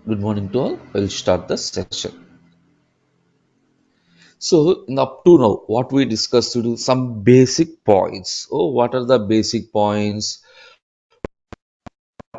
Good morning to all. I will start the session. So, up to now, what we discussed to do some basic points. Oh, what are the basic points?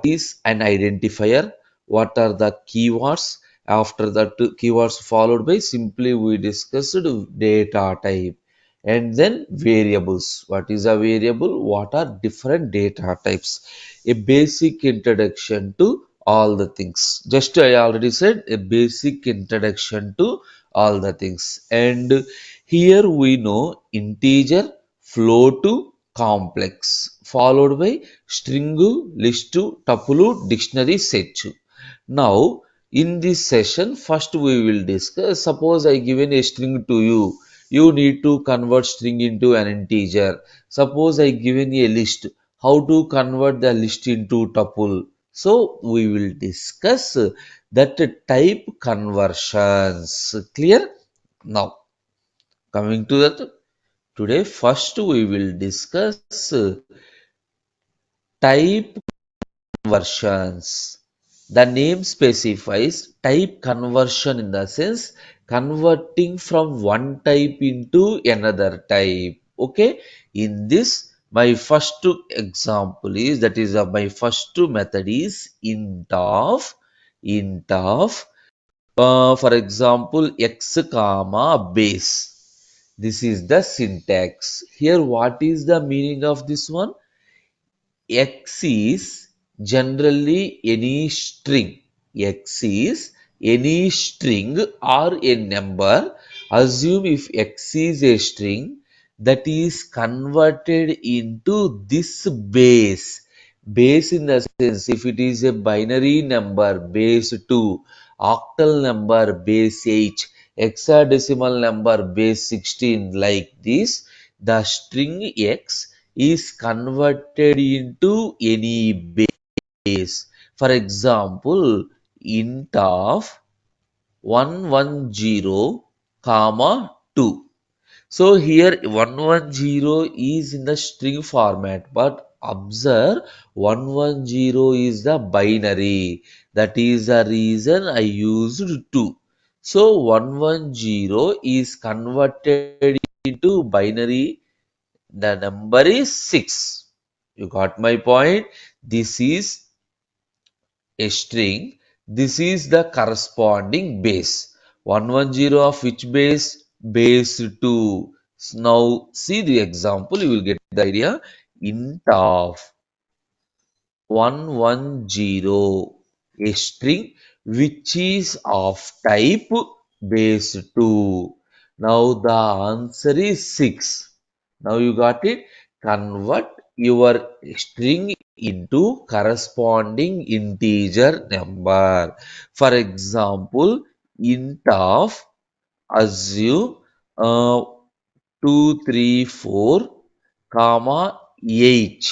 Is an identifier? What are the keywords? After that, keywords followed by simply we discussed data type and then variables. What is a variable? What are different data types? A basic introduction to all the things. Just I already said a basic introduction to all the things. And here we know integer, float, complex, followed by string, list, tuple, dictionary, set. Now, in this session, first we will discuss, suppose I given a string to you, you need to convert string into an integer. Suppose I given a list, how to convert the list into tuple. So, we will discuss that type conversions. Clear? Now, coming to that, today first we will discuss type conversions. The name specifies type conversion in the sense converting from one type into another type. Okay, in this my first example is that is my first method is int of for example x comma base. This is the syntax. Here what is the meaning of this one? X is generally any string. X is any string or a number. Assume if X is a string that is converted into this base. Base in the sense if it is a binary number base 2, octal number base 8, hexadecimal number base 16 like this, the string X is converted into any base. For example, int of 110 comma 2. So here 110 is in the string format, but observe 110 is the binary. That is the reason I used 2. So 110 is converted into binary, the number is 6. You got my point? This is a string. This is the corresponding base. 110 of which base? Base 2. Now see the example, you will get the idea. Int of 110, a string which is of type base 2. Now the answer is 6. Now you got it? Convert your string into corresponding integer number. For example, int of assume 234 comma 8.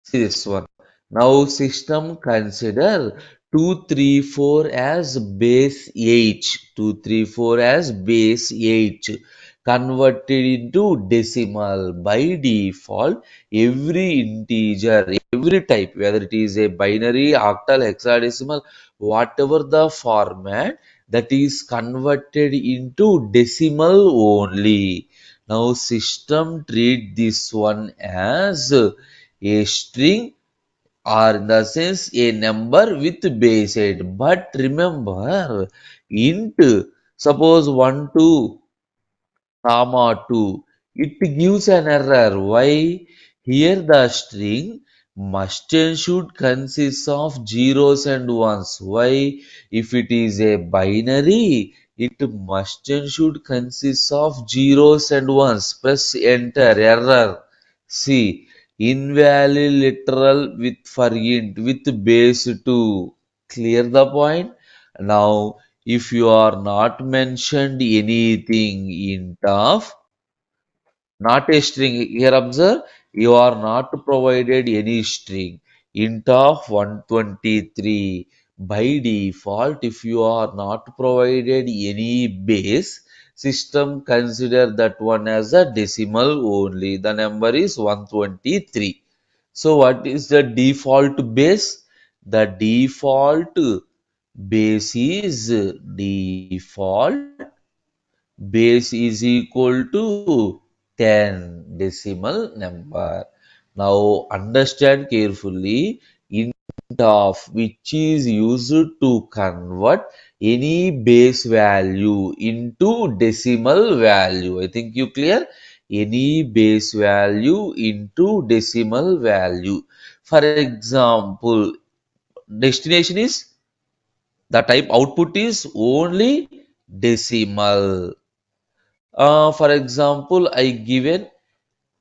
See this one. Now system consider 234 as base 8. 234 as base 8. Converted into decimal. By default, every integer, every type, whether it is a binary, octal, hexadecimal, whatever the format, that is converted into decimal only. Now system treat this one as a string or in the sense a number with base 8. But remember, int, suppose 1, 2, comma 2, it gives an error. Why? Here the string must and should consist of zeros and ones. Why? If it is a binary, it must and should consist of zeros and ones. Press enter, error. See, invalid literal with for int with base 2. Clear the point? Now, if you are not mentioned anything int of not a string, here observe, you are not provided any string int of 123. By default, if you are not provided any base, system consider that one as a decimal only. The number is 123. So what is the default base? The default base is default base is equal to 10 decimal number. Now understand carefully. Int of which is used to convert any base value into decimal value. I think you clear? Any base value into decimal value. For example, destination is the type output is only decimal. For example, I given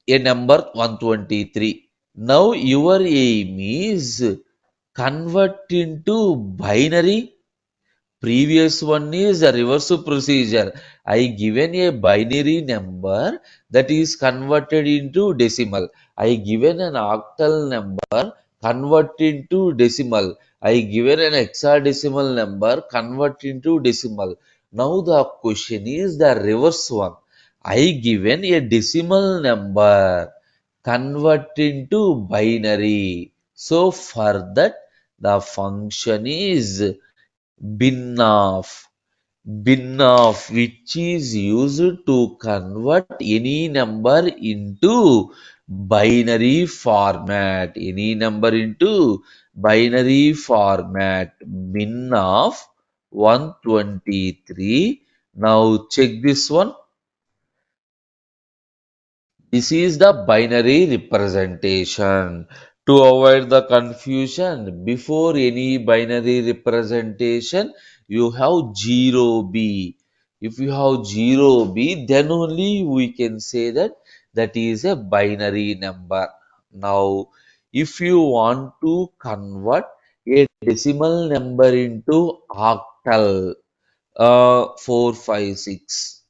a number 123. Now your aim is convert into binary. Previous one is a reverse procedure. I given a binary number that is converted into decimal. I given an octal number convert into decimal. I given an hexadecimal number convert into decimal. Now the question is the reverse one. I given a decimal number convert into binary. So for that the function is bin of which is used to convert any number into binary format, bin of 123. Now check this one. This is the binary representation. To avoid the confusion, before any binary representation, you have 0b. If you have 0b, then only we can say that that is a binary number. Now, if you want to convert a decimal number into octal, 456.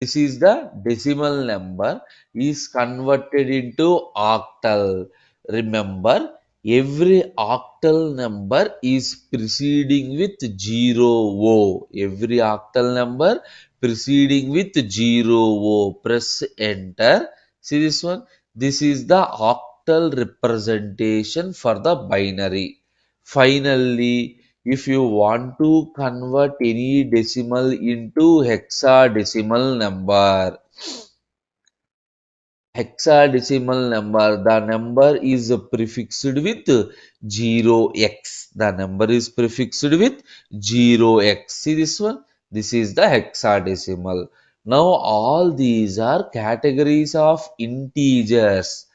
This is the decimal number is converted into octal. Remember, every octal number is preceding with 0 Every octal number preceding with 0 Press enter. See this one? This is the octal representation for the binary. Finally, if you want to convert any decimal into hexadecimal number, the number is prefixed with 0x. The number is prefixed with 0x. See this one? This is the hexadecimal. Now all these are categories of integers.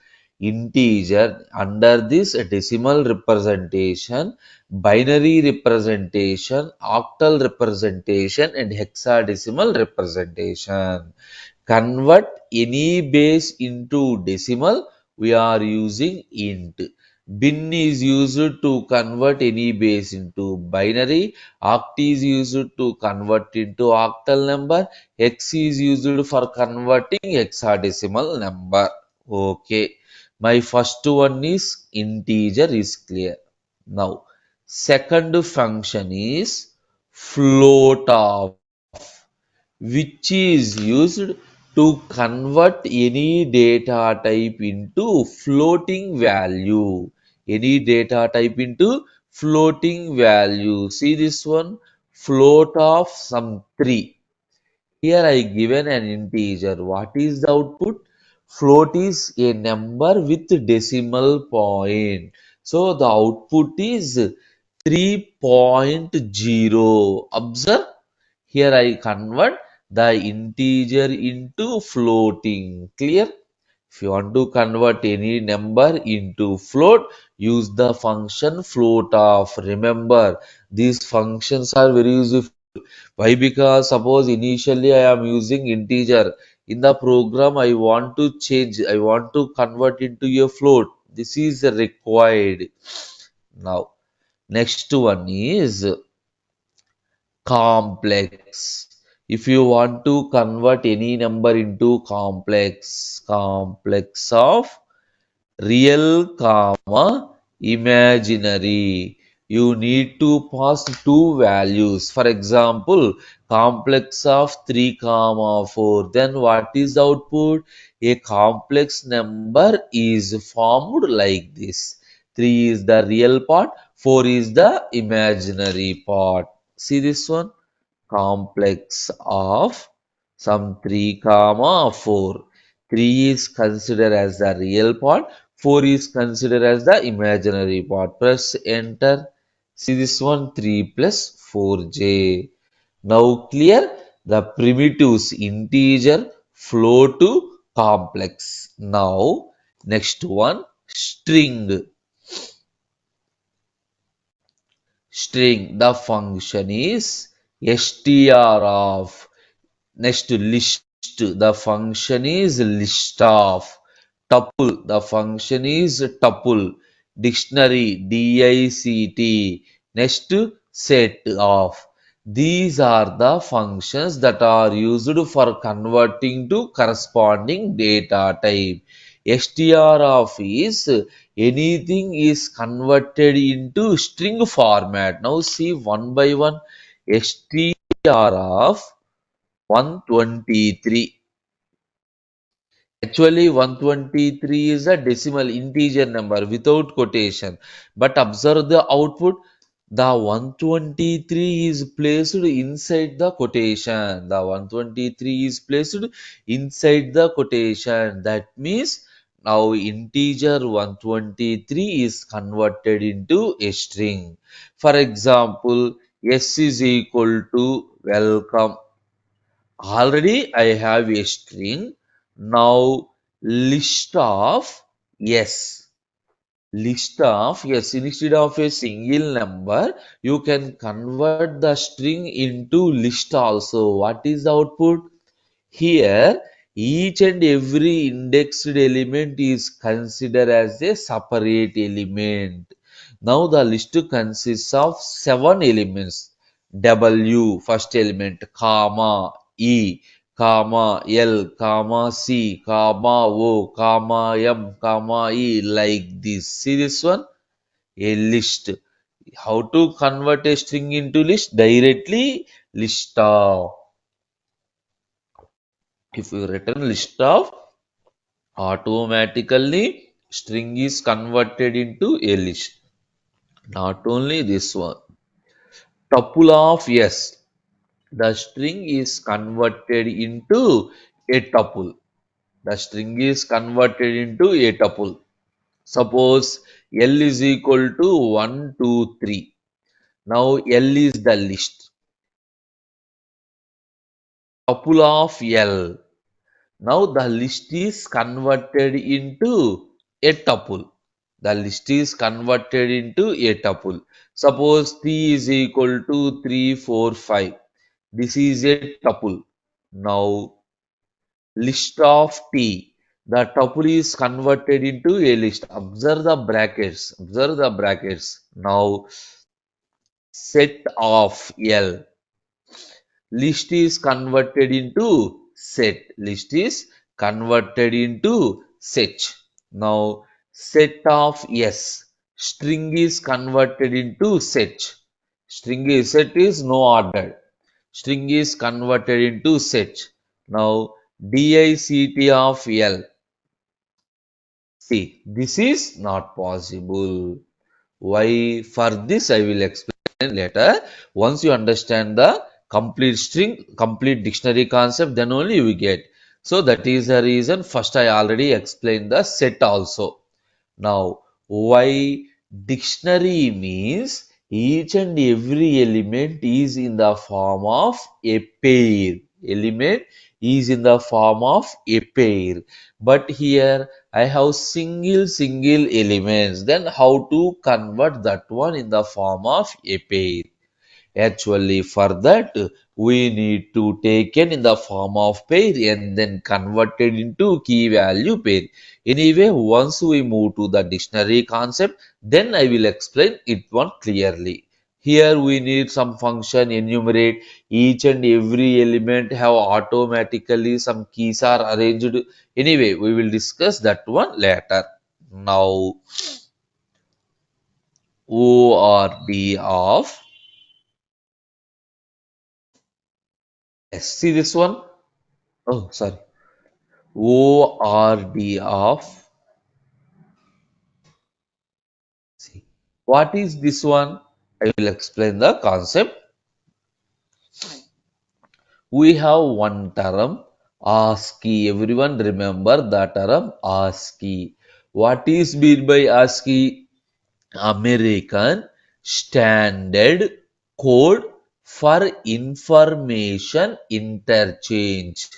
Integer under this decimal representation, binary representation, octal representation, and hexadecimal representation. Convert any base into decimal, we are using int. Bin is used to convert any base into binary. Oct is used to convert into octal number. Hex is used for converting hexadecimal number. Okay. My first one is integer is clear. Now, second function is float off, which is used to convert any data type into floating value. Any data type into floating value. See this one? Float of some 3. Here I given an integer. What is the output? Float is a number with decimal point. So the output is 3.0. Observe. Here I convert the integer into floating. Clear? If you want to convert any number into float, use the function float of. Remember, these functions are very useful. Why? Because suppose initially I am using integer. In the program I want to change, I want to convert into a float. This is required. Now, next one is complex. If you want to convert any number into complex of real comma imaginary, you need to pass two values. For example, complex of 3 comma 4, then what is the output? A complex number is formed like this. 3 is the real part, 4 is the imaginary part. See this one? Complex of some 3 comma 4. 3 is considered as the real part, 4 is considered as the imaginary part. Press enter. See this one? 3 plus 4j. Now clear? The primitives integer flow to complex. Now next one, string. String. The function is str of. Next list. The function is list of. Tuple. The function is tuple. Dictionary. DICT. Next set of. These are the functions that are used for converting to corresponding data type. str of is anything is converted into string format. Now see one by one. str of 123. Actually, 123 is a decimal integer number without quotation. But observe the output. The 123 is placed inside the quotation. The 123 is placed inside the quotation. That means now integer 123 is converted into a string. For example, S is equal to welcome. Already I have a string. Now list of yes. List of yes. Instead of a single number, you can convert the string into list also. What is the output? Here, each and every indexed element is considered as a separate element. Now, the list consists of 7 elements. W, first element, comma, E, comma, L, comma, C, comma, O, comma, M, comma, E, like this. See this one? A list. How to convert a string into list? Directly list of. If you return list of, automatically string is converted into a list. Not only this one, tuple of yes, the string is converted into a tuple. The string is converted into a tuple. Suppose L is equal to 1 2 3. Now L is the list. Tuple of L. Now the list is converted into a tuple. The list is converted into a tuple. Suppose T is equal to 3, 4, 5. This is a tuple. Now list of T. The tuple is converted into a list. Observe the brackets. Observe the brackets. Now set of L. List is converted into set. List is converted into set. Now set of s, string is converted into set. Set is no order. String is converted into set. Now dict of l. See, this is not possible. Why? For this, I will explain later. Once you understand the complete string, complete dictionary concept, then only you get. So that is the reason. First, I already explained the set also. Now, why dictionary means each and every element is in the form of a pair. Element is in the form of a pair. But here I have single elements. Then how to convert that one in the form of a pair? Actually, for that, we need to take it in the form of pair and then convert it into key value pair. Anyway, once we move to the dictionary concept, then I will explain it one clearly. Here we need some function enumerate each and every element have automatically some keys are arranged. Anyway, we will discuss that one later. Now, ORD of yes, see this one? Oh, sorry. ORD of What is this one? I will explain the concept. We have one term, ASCII. Everyone remember the term ASCII. What is meant by ASCII? American Standard Code for Information Interchange.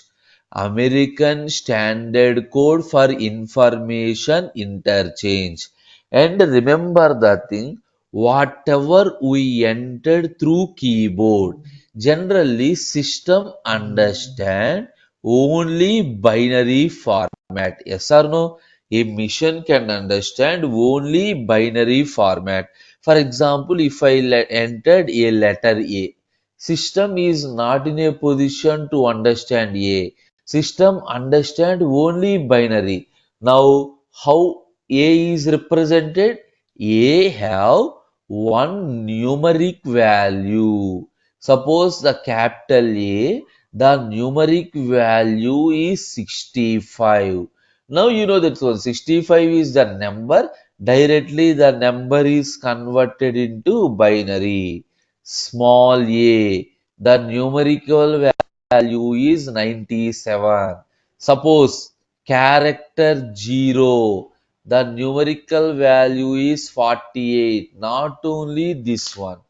American Standard Code for Information Interchange. And remember the thing, whatever we entered through keyboard, generally system understand only binary format. Yes or no? A machine can understand only binary format. For example, if I entered a letter A, system is not in a position to understand A. System understand only binary. Now, how A is represented? A have one numeric value. Suppose the capital A, the numeric value is 65. Now you know that one 65 is the number. Directly the number is converted into binary. Small a, the numerical value is 97. Suppose character 0, the numerical value is 48. Not only this one,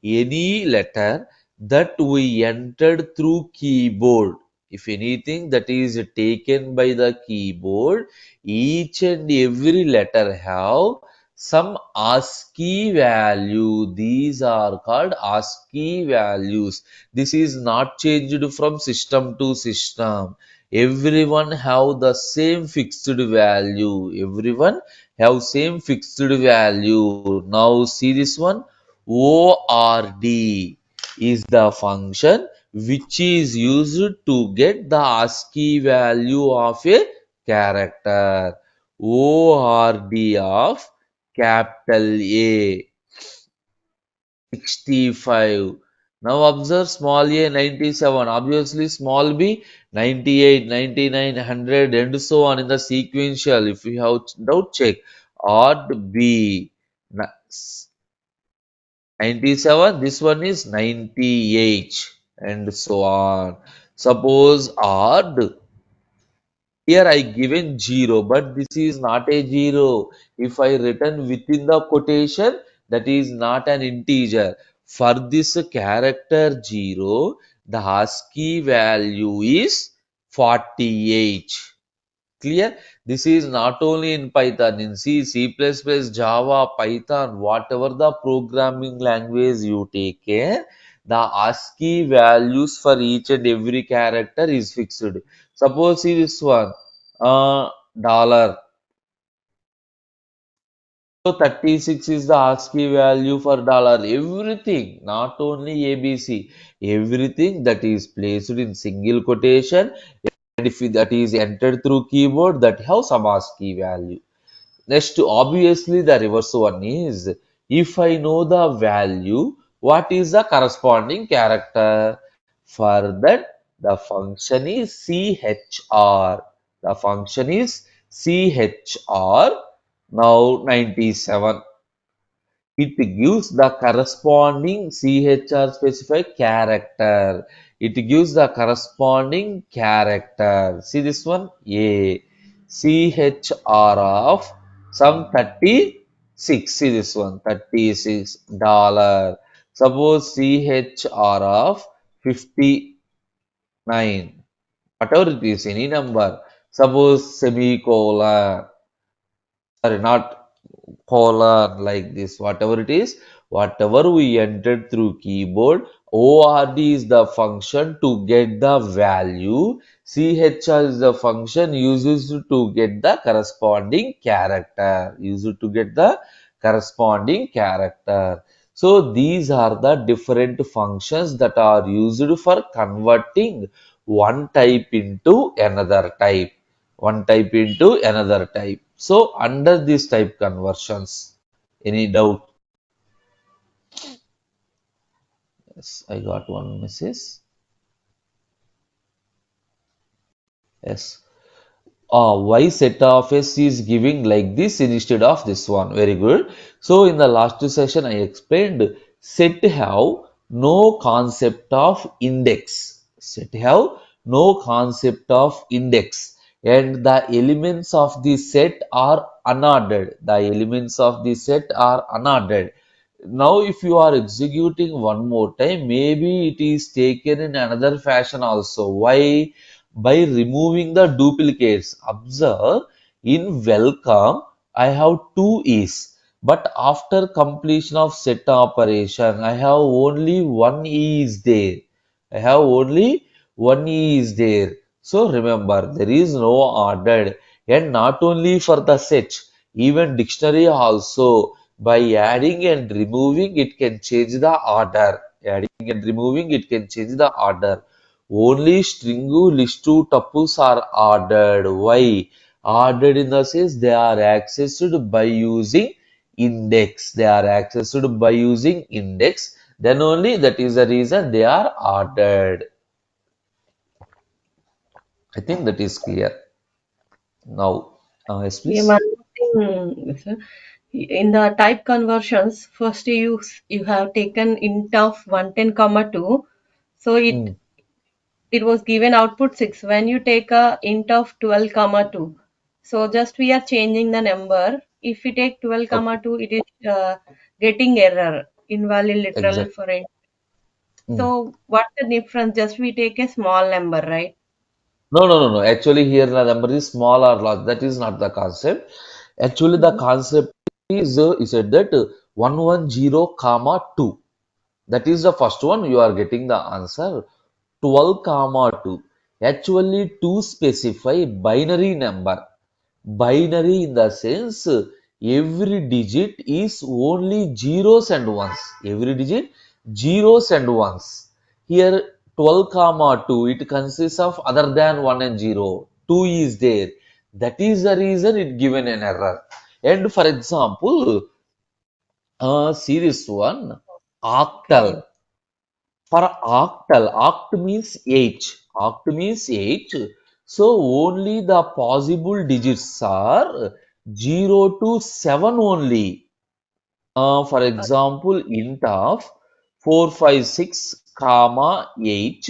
any letter that we entered through keyboard, if anything that is taken by the keyboard, each and every letter have some ASCII value. These are called ASCII values. This is not changed from system to system. Everyone have the same fixed value. Everyone have same fixed value. Now see this one. ORD is the function which is used to get the ASCII value of a character. ORD of capital A 65. Now observe small a 97. Obviously small b 98, 99, 100 and so on in the sequential. If you have doubt, check. Odd b 97, this one is 98 and so on. Suppose odd, here I given 0, but this is not a 0. If I written within the quotation, that is not an integer. For this character 0, the ASCII value is 48. Clear? This is not only in Python, in C, C++, Java, Python, whatever the programming language you take care, the ASCII values for each and every character is fixed. Suppose see this one, dollar. So 36 is the ASCII value for dollar. Everything, not only ABC, everything that is placed in single quotation, and if that is entered through keyboard, that have some ASCII value. Next, obviously, the reverse one is, if I know the value, what is the corresponding character? For that, the function is CHR. The function is CHR. Now 97. It gives the corresponding CHR specified character. It gives the corresponding character. See this one? A. CHR of some 36. See this one? $36. Suppose CHR of 59. Whatever it is, any number. Suppose semicolon. Sorry, not colon like this, whatever it is, whatever we entered through keyboard, ORD is the function to get the value, CHR is the function used to get the corresponding character, used to get the corresponding character. So these are the different functions that are used for converting one type into another type, one type into another type. So under this type conversions, any doubt? Yes, I got one message. Yes. Why set of S is giving like this instead of this one? Very good. So in the last session, I explained set have no concept of index. Set have no concept of index, and the elements of the set are unordered. The elements of the set are unordered. Now, if you are executing one more time, maybe it is taken in another fashion also. Why? By removing the duplicates. Observe, in welcome, I have two E's. But after completion of set operation, I have only one E is there. I have only one E is there. So remember, there is no ordered. And not only for the set, even dictionary also, by adding and removing, it can change the order. Adding and removing, it can change the order. Only stringu listu tuples are ordered. Why? Ordered in the sense they are accessed by using index. They are accessed by using index. Then only that is the reason they are ordered. I think that is clear. Now, yes, Yeah, please. one more thing, sir. In the type conversions, first you have taken int of 110 comma 2, so Hmm. it was given output 6. When you take a int of 12 comma 2, so just we are changing the number. If we take 12 Okay. comma 2, it is getting error, invalid literal Exact. for it. Hmm. So what's the difference? Just we take a small number, right? No, no, no, no. Actually, here the number is small or large. That is not the concept. Actually, the Mhm. concept is said that 110 comma 2. That is the first one. You are getting the answer. 12 comma 2. Actually, to specify binary number. Binary in the sense every digit is only zeros and ones. Every digit zeros and ones. Here 12 comma 2, it consists of other than 1 and 0. 2 is there. That is the reason it given an error. And for example, see this one, Okay. octal. For octal, oct means 8. Oct means 8. So only the possible digits are 0 to 7 only. For example, int of 456 comma 8.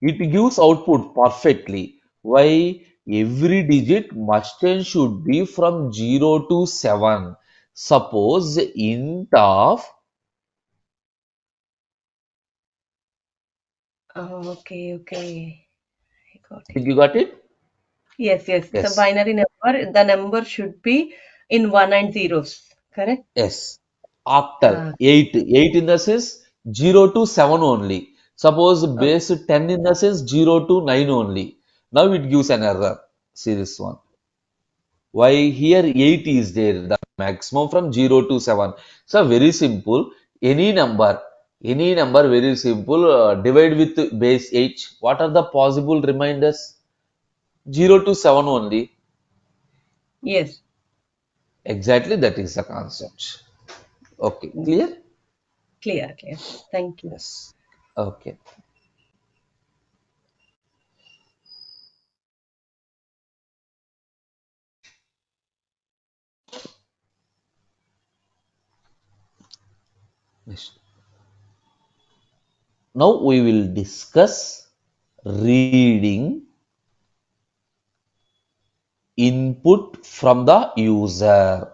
It gives output perfectly. Why? Every digit must and should be from 0 to 7. Suppose int of, Okay, okay. I got it. think you got it? Yes, yes. The Yes. binary number, the number should be in one and zeros. Correct? Yes, octal Uh, 8. 8 in the sense 0 to 7 only. Suppose okay. base 10 in the sense 0 to 9 only. Now it gives an error. See this one. Why here 8 is there, the maximum from 0 to 7. So very simple. Any number very simple. Divide with base 8. What are the possible reminders? 0 to 7 only. Yes. Exactly that is the concept. Okay, Mm, clear? clear, clear. Thank you. Yes. Okay. Next. Now we will discuss reading input from the user.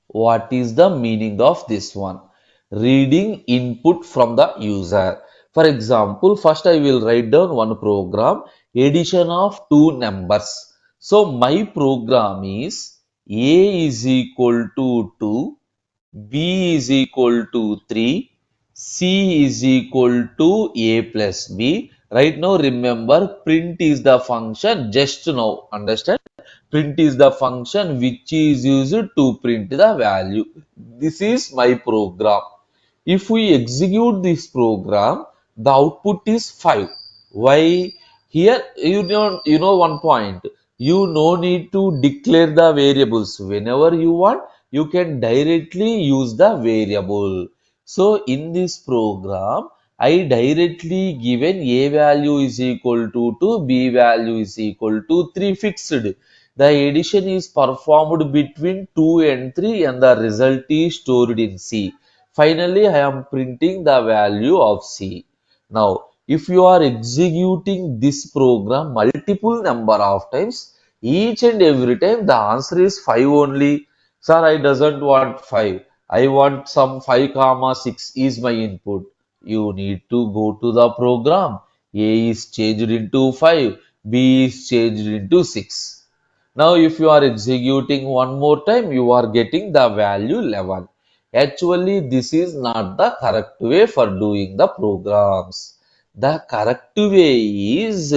What is the meaning of this one? Reading input from the user. For example, first I will write down one program, addition of two numbers. So my program is A is equal to 2, B is equal to 3, C is equal to A plus B. Right now, remember, print is the function. Just now, understand? Print is the function which is used to print the value. This is my program. If we execute this program, the output is 5. Why? Here you know one point. You no need to declare the variables. Whenever you want, you can directly use the variable. So in this program, I directly given a value is equal to 2, b value is equal to 3 fixed. The addition is performed between 2 and 3 and the result is stored in C. Finally, I am printing the value of C. Now, if you are executing this program multiple number of times, each and every time the answer is 5 only. Sir, I doesn't want 5. I want some 5 comma 6 is my input. You need to go to the program. A is changed into 5, B is changed into 6. Now, if you are executing one more time, you are getting the value 11. Actually, this is not the correct way for doing the programs. The correct way is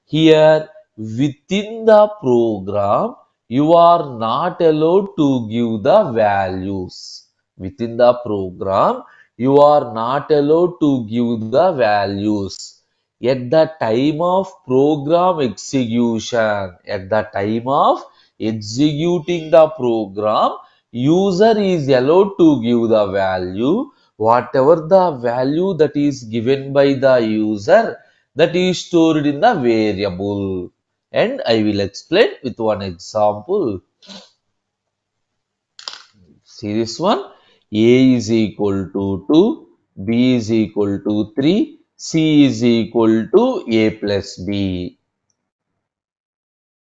here within the program, you are not allowed to give the values. Within the program, you are not allowed to give the values. At the time of program execution, at the time of executing the program, user is allowed to give the value. Whatever the value that is given by the user, that is stored in the variable. And I will explain with one example. See this one. A is equal to 2, B is equal to 3, C is equal to A plus B.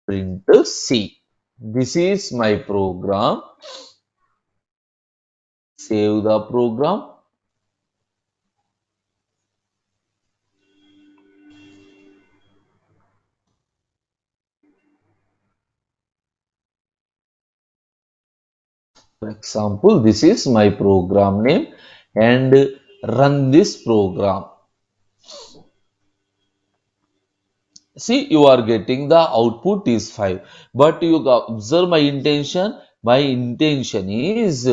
Print C. This is my program. Save the program. For example, this is my program name and run this program. See, you are getting the output is 5. But you observe my intention. My intention is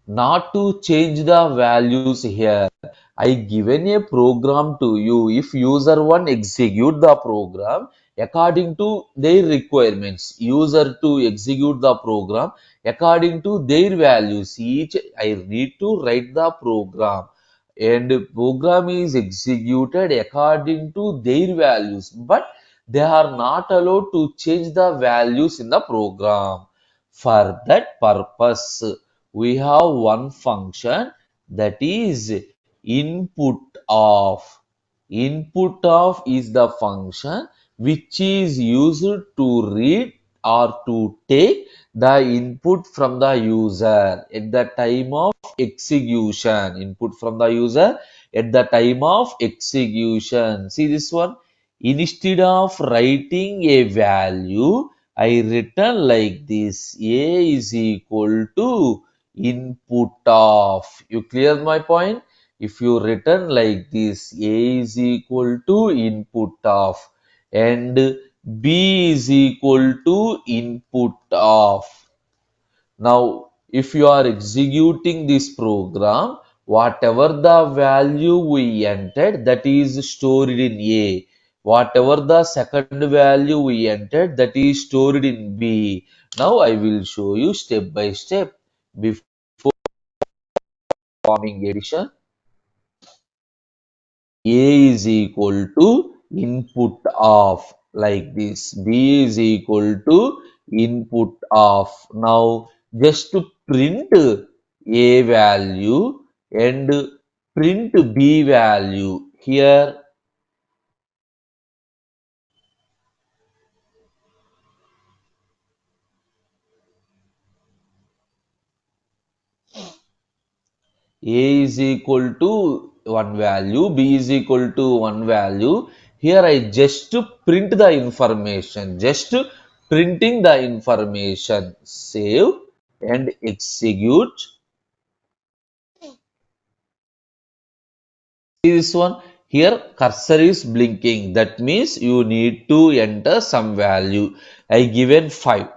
not to change the values here. I given a program to you. If user one execute the program according to their requirements, user to execute the program according to their values. Each I need to write the program and program is executed according to their values. But they are not allowed to change the values in the program. For that purpose, we have one function that is input of. Input of is the function which is used to read or to take the input from the user at the time of execution. Input from the user at the time of execution. See this one? Instead of writing a value, I written like this. A is equal to input of. You clear my point? If you written like this, A is equal to input of and B is equal to input of. Now, if you are executing this program, whatever the value we entered, that is stored in A. Whatever the second value we entered, that is stored in B. Now, I will show you step by step before forming addition. A is equal to input of like this. B is equal to input of. Now just to print A value and print B value. Here A is equal to one value, B is equal to one value. Here I just to print the information, just printing the information. Save and execute. See this one? Here cursor is blinking. That means you need to enter some value. I given 5.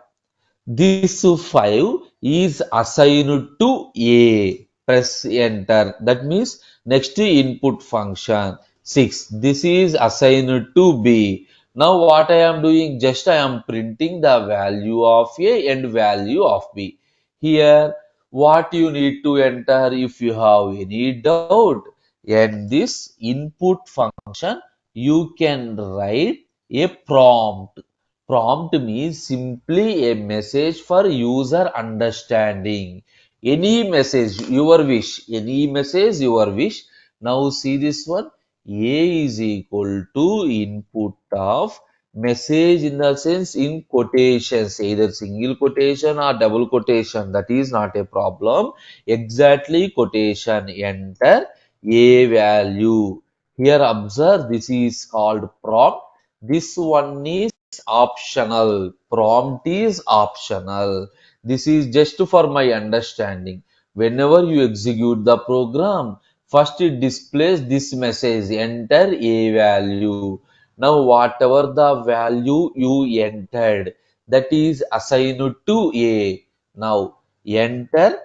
This 5 is assigned to A. Press enter. That means next input function 6. This is assigned to B. Now what I am doing? Just I am printing the value of A and value of B. Here what you need to enter if you have any doubt. At this input function, you can write a prompt. Prompt means simply a message for user understanding. Any message, your wish. Any message, your wish. Now see this one. A is equal to input of message in the sense in quotations, either single quotation or double quotation. That is not a problem. Exactly quotation. Enter a value. Here observe, this is called prompt. This one is optional. Prompt is optional. This is just for my understanding. Whenever you execute the program, first it displays this message, enter a value. Now whatever the value you entered, that is assigned to A. Now enter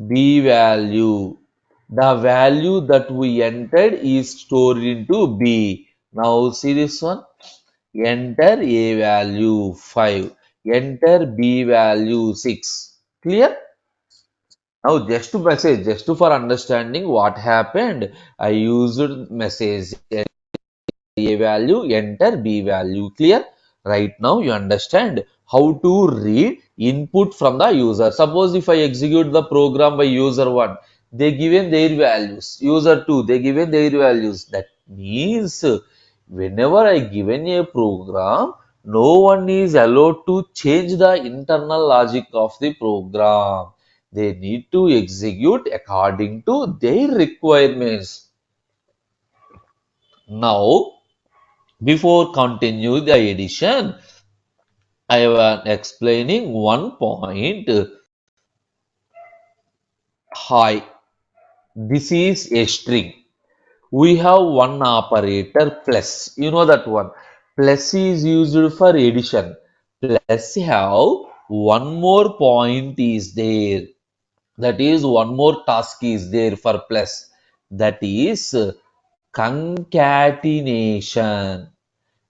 B value. The value that we entered is stored into B. Now see this one. Enter A value 5. Enter B value 6. Clear? Now just to message, just to for understanding what happened, I used message A value, enter B value. Clear? Right now you understand how to read input from the user. Suppose if I execute the program by user 1, they given their values. User 2, they given their values. That means whenever I given a program, no one is allowed to change the internal logic of the program. They need to execute according to their requirements. Now, before continue the addition, I am explaining one point. Hi, this is a string. We have one operator plus. You know that one. Plus is used for addition. Plus have one more point is there. That is one more task is there for plus. That is concatenation.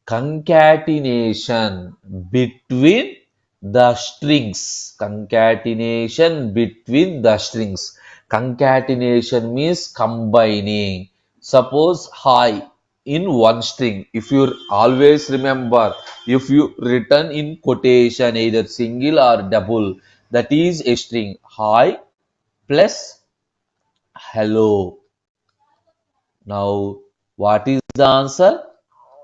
Concatenation between the strings. Concatenation between the strings. Concatenation means combining. Suppose hi in one string. If you always remember, if you written in quotation either single or double, that is a string. Hi plus hello. Now, what is the answer?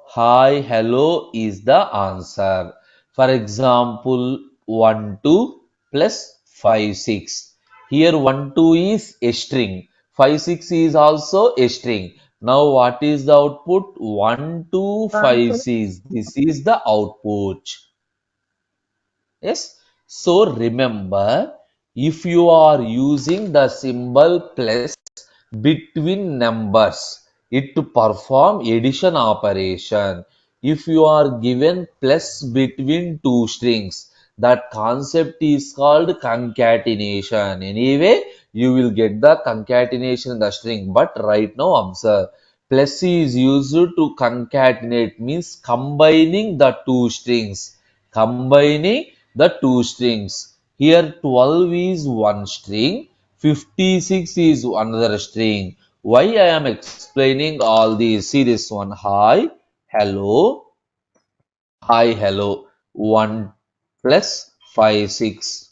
Hi, hello is the answer. For example, 1, 2 plus 5, 6. Here 1, 2 is a string. 5, 6 is also a string. Now what is the output? 1, 2, 5, 6. This is the output. Yes. So remember, if you are using the symbol plus between numbers, it to perform addition operation. If you are given plus between two strings, that concept is called concatenation. Anyway, you will get the concatenation in the string. But right now observe, plus is used to concatenate means combining the two strings. Combining the two strings. Here 12 is one string, 56 is another string. Why I am explaining all these? See this one. Hi, hello, hi, hello. 1 plus 5, 6.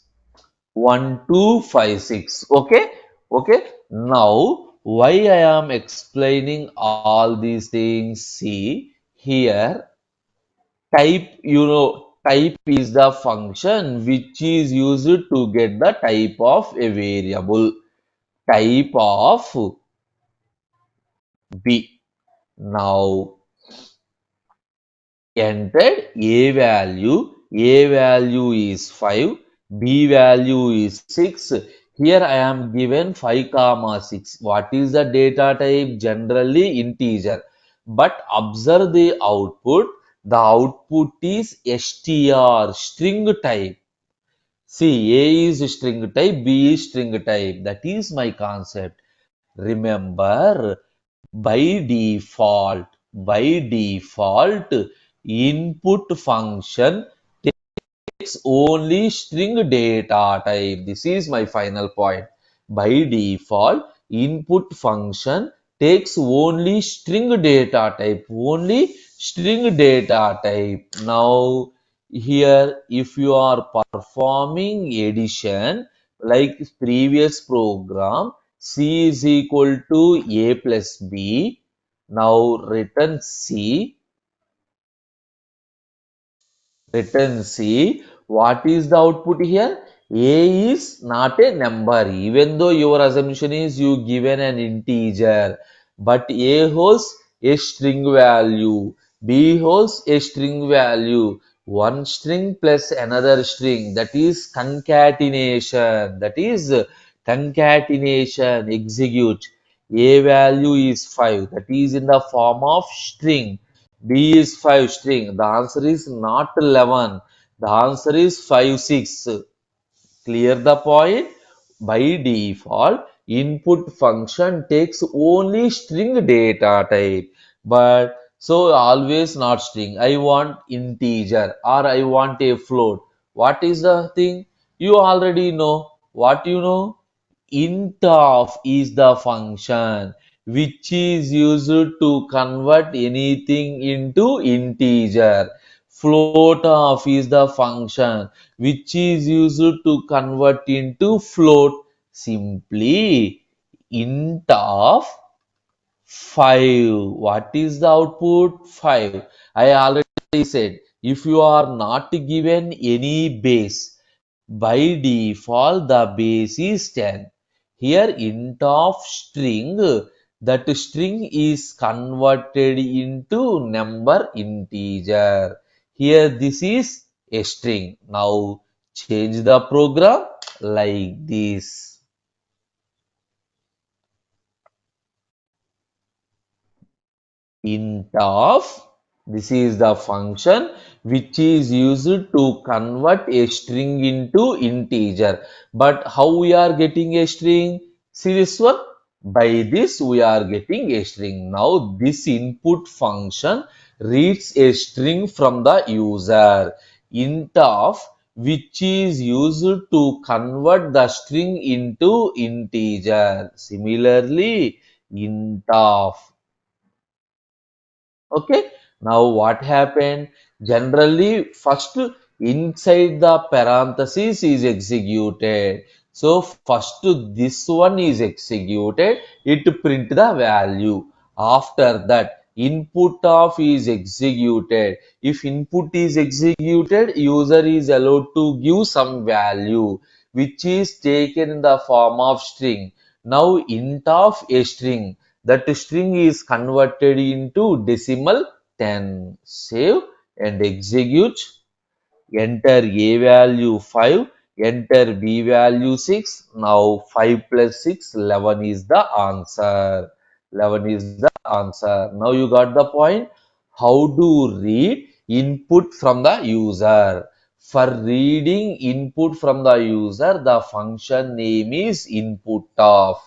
1, 2, 5, 6. Okay, okay. Now, why I am explaining all these things? See, here type is the function which is used to get the type of a variable. Type of B. Now entered A value is 5, B value is 6. Here I am given 5 comma 6. What is the data type? Generally integer. But observe the output. The output is str, string type. See, A is string type, B is string type. That is my concept. Remember, by default, input function takes only string data type. This is my final point. By default, input function takes only string data type, only string data type. Now, here, if you are performing addition like previous program, C is equal to A plus B. Now, return C. What is the output here? A is not a number, even though your assumption is you given an integer, but A holds a string value, B holds a string value, one string plus another string, that is concatenation, execute. A value is 5, that is in the form of string. B is 5 string. The answer is not 11. The answer is 5, 6. Clear the point? By default, input function takes only string data type. But so always not string. I want integer or I want a float. What is the thing? You already know. What you know? Int of is the function which is used to convert anything into integer. Float of is the function which is used to convert into float. Simply int of 5. What is the output? 5. I already said if you are not given any base, by default the base is 10. Here int of string, that string is converted into number integer. Here this is a string. Now change the program like this. Int of, this is the function which is used to convert a string into integer. But how we are getting a string? See this one? By this we are getting a string. Now this input function reads a string from the user. Int of, which is used to convert the string into integer. Similarly, int of. Okay, now what happened? Generally, first inside the parenthesis is executed. So first this one is executed, it print the value. After that, input of is executed. If input is executed, user is allowed to give some value which is taken in the form of string. Now int of a string, that string is converted into decimal 10. Save and execute. Enter A value 5, enter B value 6. Now 5 plus 6, 11 is the answer. 11 is the answer. Now you got the point. How to read input from the user. For reading input from the user, the function name is input of.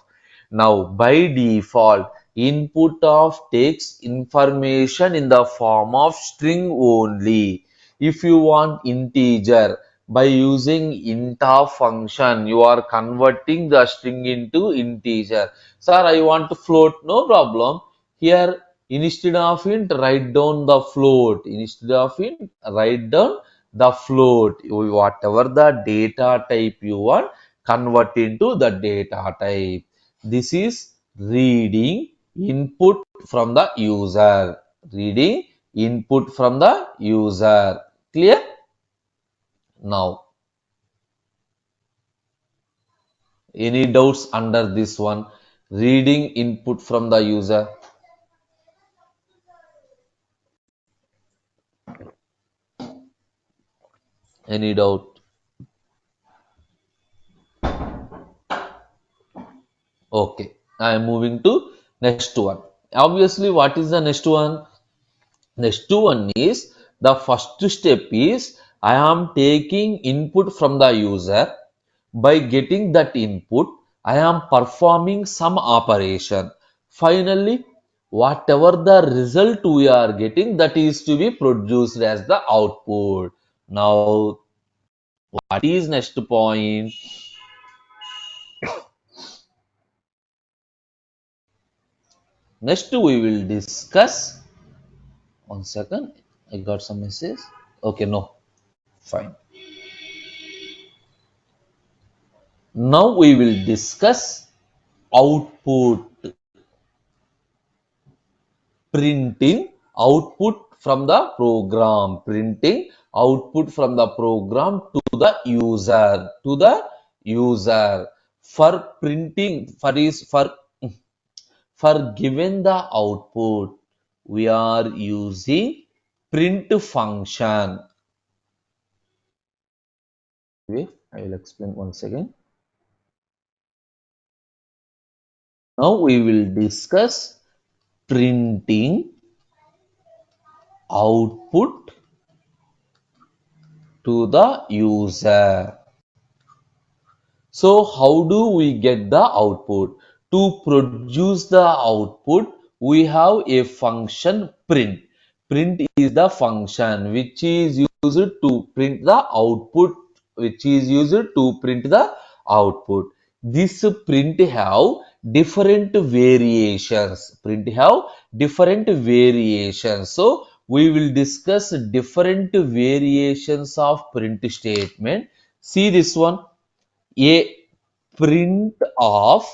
Now, by default, input of takes information in the form of string only. If you want integer, by using int of function, you are converting the string into integer. Sir, I want to float, no problem. Here, instead of int, write down the float. Instead of int, write down the float. Whatever the data type you want, convert into the data type. This is reading input from the user. Reading input from the user. Clear? Now, any doubts under this one? Reading input from the user. Any doubt? Okay. I am moving to next one. Obviously, what is the next one? Next one is the first step is I am taking input from the user. By getting that input, I am performing some operation. Finally, whatever the result we are getting, that is to be produced as the output. Now, what is next point? Next we will discuss. One second, I got some message. Okay, no, fine. Now we will discuss output, printing output from the program, printing output from the program to the user. For printing, for given the output, we are using print function. Okay, I will explain once again. Now we will discuss printing output to the user. So how do we get the output? To produce the output, we have a function print. Print is the function which is used to print the output, which is used to print the output. This print have different variations. Print have different variations. So we will discuss different variations of print statement. See this one, a print of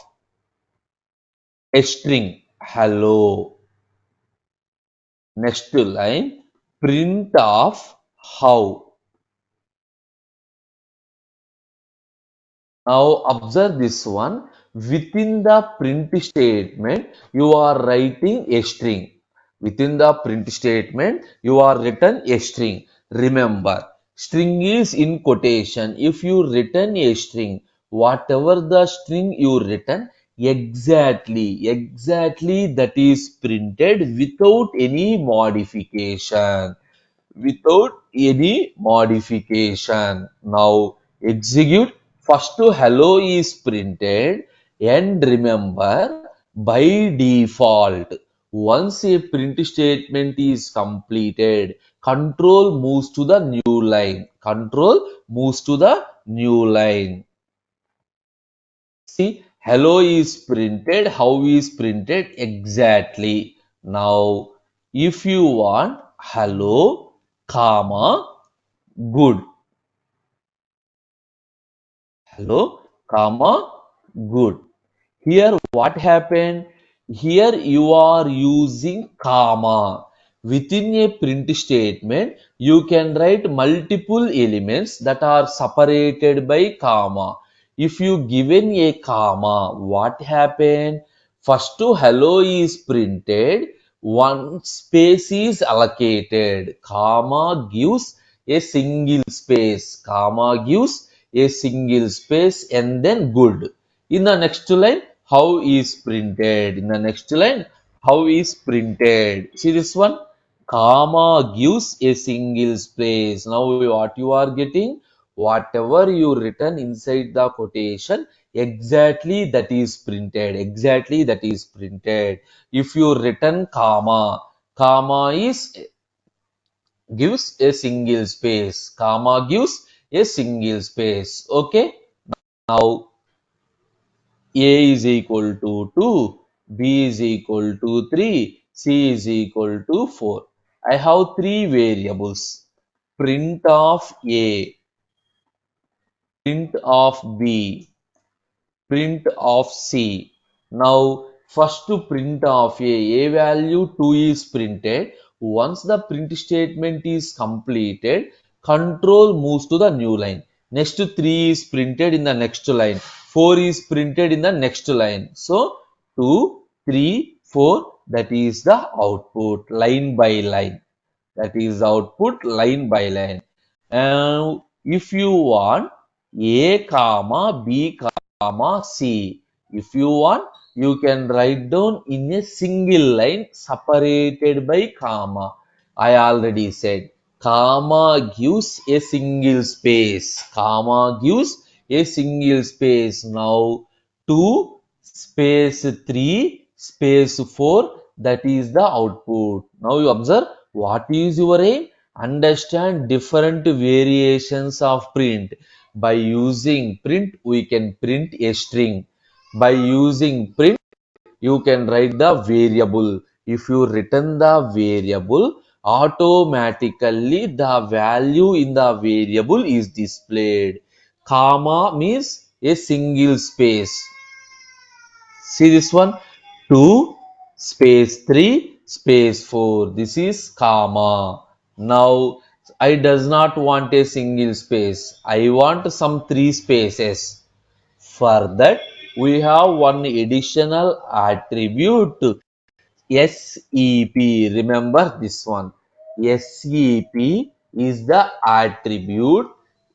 a string hello. Next line, print of how. Now observe this one. Within the print statement, you are writing a string. Within the print statement, you are written a string. Remember, string is in quotation. If you written a string, whatever the string you written, exactly that is printed without any modification, without any modification. Now execute. First hello is printed, and remember, by default, once a print statement is completed, control moves to the new line. Control moves to the new line. See, hello is printed. How is printed? Exactly. Now, if you want hello, comma, good. Hello, comma, good. Here what happened? Here you are using comma. Within a print statement, you can write multiple elements that are separated by comma. If you given a comma, what happened? First to hello is printed, one space is allocated. Comma gives a single space. Comma gives a single space and then good. In the next line, how is printed? In the next line, how is printed? See this one? Comma gives a single space. Now what you are getting? Whatever you written inside the quotation, exactly that is printed. Exactly that is printed. If you written comma, comma is gives a single space. Comma gives a single space. Okay. Now a is equal to 2, B is equal to 3, C is equal to 4. I have three variables. Print of A, print of B, print of C. Now, first to print of A value 2 is printed. Once the print statement is completed, control moves to the new line. Next 3 is printed in the next line. 4 is printed in the next line. So, 2, 3, 4, that is the output line by line. That is output line by line. And if you want A comma B comma C, if you want, you can write down in a single line separated by comma. I already said comma gives a single space. Comma gives a single space. Now 2 space 3 space 4, that is the output. Now you observe, what is your aim? Understand different variations of print. By using print, we can print a string. By using print, you can write the variable. If you return the variable, automatically the value in the variable is displayed. Comma means a single space. See this one? 2 space 3 space 4. This is comma. Now I does not want a single space. I want some three spaces. For that, we have one additional attribute, SEP. Remember this one. SEP is the attribute.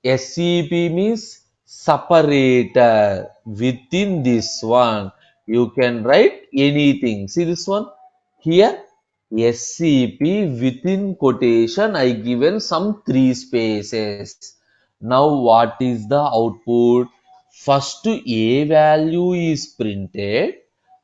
SEP means separator. Within this one, you can write anything. See this one? Here, SCP within quotation, I given some three spaces. Now, what is the output? First, A value is printed.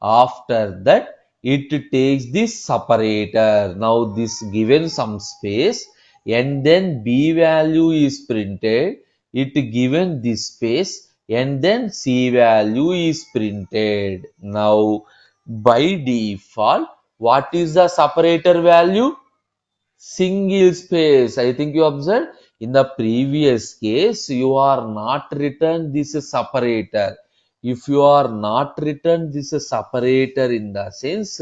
After that, it takes this separator. Now, this given some space, and then B value is printed. It given this space, and then C value is printed. Now, by default, what is the separator value? Single space. I think you observed in the previous case, you are not written this separator. If you are not written this separator in the sense,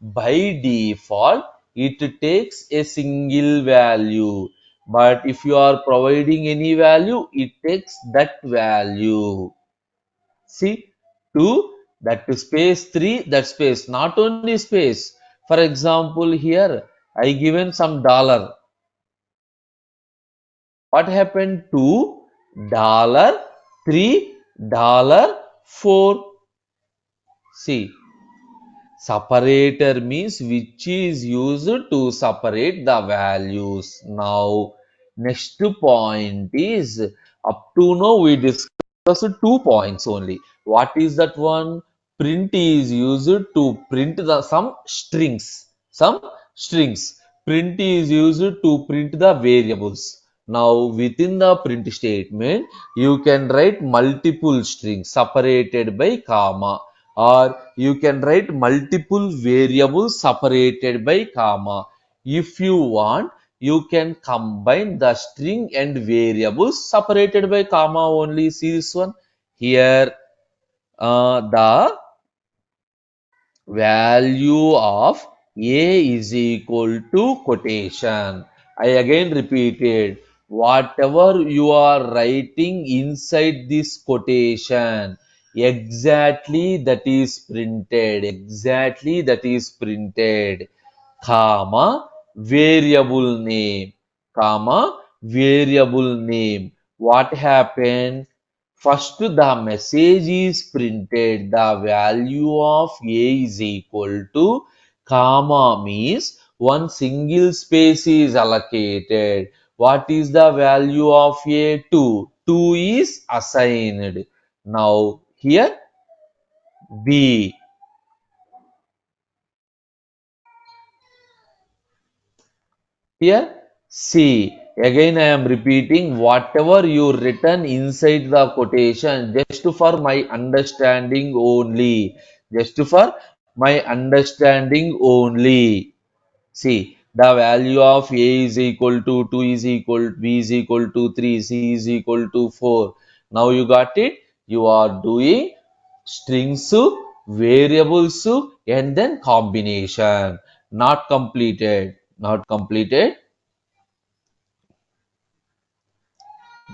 by default, it takes a single value. But if you are providing any value, it takes that value. See, 2, that space 3, that space, not only space. For example, here I given some dollar. What happened to dollar 3, dollar 4? See, separator means which is used to separate the values. Now, next point is, up to now we discussed 2 points only. What is that one? Print is used to print the some strings. Some strings. Print is used to print the variables. Now, within the print statement, you can write multiple strings separated by comma, or you can write multiple variables separated by comma. If you want, you can combine the string and variables separated by comma only. See this one? Here, the value of A is equal to quotation. I again repeated, whatever you are writing inside this quotation, exactly that is printed, exactly that is printed, comma, variable name, comma, variable name. What happened? First, the message is printed. The value of A is equal to, comma means one single space is allocated. What is the value of A? 2. 2 is assigned. Now, here B. Here, see, again I am repeating whatever you written inside the quotation just for my understanding only. Just for my understanding only. See, the value of A is equal to 2 is equal, B is equal to 3, C is equal to 4. Now you got it? You are doing strings, variables, and then combination. Not completed. Not completed.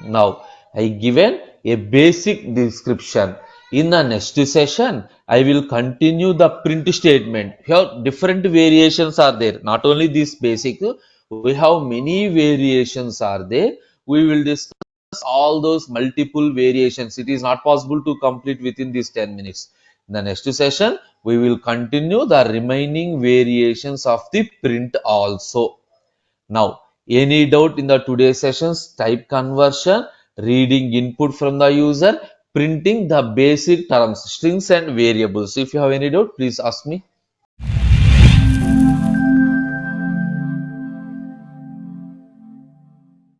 Now, I given a basic description. In the next session, I will continue the print statement. Here, different variations are there. Not only this basic, we have many variations are there. We will discuss all those multiple variations. It is not possible to complete within these 10 minutes. In the next session, we will continue the remaining variations of the print also. Now, any doubt in the today's sessions? Type conversion, reading input from the user, printing the basic terms, strings and variables. If you have any doubt, please ask me.